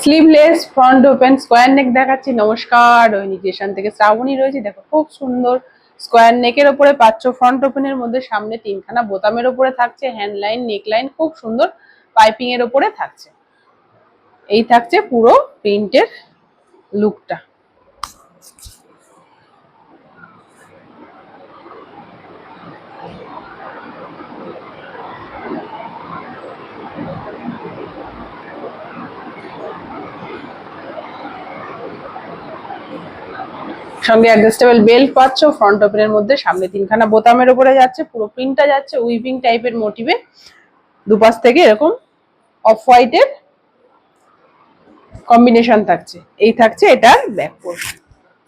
Sleeveless front open square নেক দেখাচ্ছি। নমস্কার, দৈনিক রেশন থেকে শ্রাবণী রয়েছে। দেখো খুব সুন্দর স্কোয়ার নেকের ওপরে পাচ্ছ, ফ্রন্ট ওপেনের মধ্যে সামনে তিনখানা বোতামের ওপরে থাকছে হ্যান্ড লাইন, নেক লাইন খুব সুন্দর পাইপিং এর ওপরে থাকছে। এই থাকছে পুরো প্রিন্টের লুকটা। সঙ্গে অ্যাডজাস্টেবল বেল্ট পাচ্ছ, ফ্রন্ট ওপেনের মধ্যে সামনে তিনখানা বোতামের উপরে যাচ্ছে, পুরো প্রিন্টটা যাচ্ছে উইভিং টাইপের মোটিভে। দুপাশ থেকে এরকম অফ হোয়াইটের কম্বিনেশন থাকছে। এই থাকছে এটার ব্যাক পোর্শন।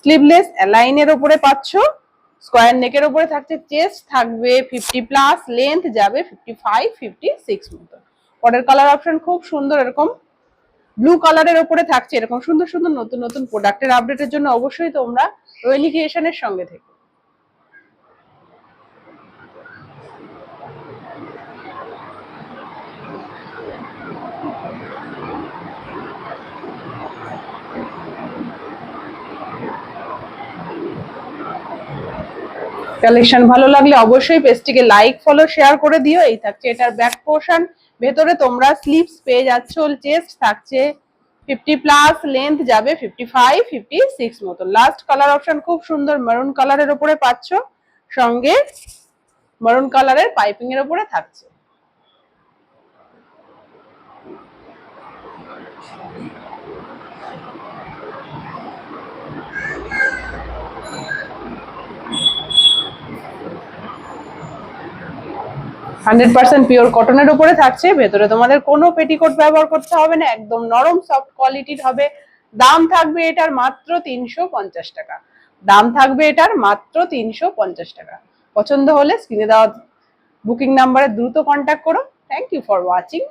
স্লিভলেস লাইনের উপরে পাচ্ছ, স্কোয়ার নেকের উপরে থাকছে, চেস্ট থাকবে 50+, লেন্থ যাবে 55, 56 মতো। পরের কালার অপশন খুব সুন্দর, এরকম ব্লু কালারের উপরে থাকছে। এরকম সুন্দর সুন্দর নতুন নতুন প্রোডাক্টের আপডেটের জন্য অবশ্যই তোমরা রোহিণী ক্রিয়েশনের সঙ্গে থেকো। কালেকশন ভালো লাগলে অবশ্যই পেজটিকে লাইক, ফলো, শেয়ার করে দিও। এই থাকছে এটার ব্যাক পোর্শন। ভেতরে তোমরা স্লিভস পেয়ে যাচ্ছ, চেস্ট থাকছে 50+, লেন্থ যাবে 55, 56 মতো। লাস্ট কালার অপশন খুব সুন্দর মেরুন কালারের উপরে পাচ্ছ, সঙ্গে মেরুন কালারের পাইপিং এর উপরে থাকছে। হান্ড্রেড পার্সেন্ট পিওর কটনের উপরে থাকছে। ভেতরে তোমাদের কোনো পেটিকোট ব্যবহার করতে হবে না, একদম নরম সফট কোয়ালিটির হবে। দাম থাকবে এটার মাত্র 350 টাকা। দাম থাকবে এটার মাত্র 350 টাকা। পছন্দ হলে স্ক্রিনে দেওয়া বুকিং নাম্বারে দ্রুত কন্ট্যাক্ট করো। Thank you for watching.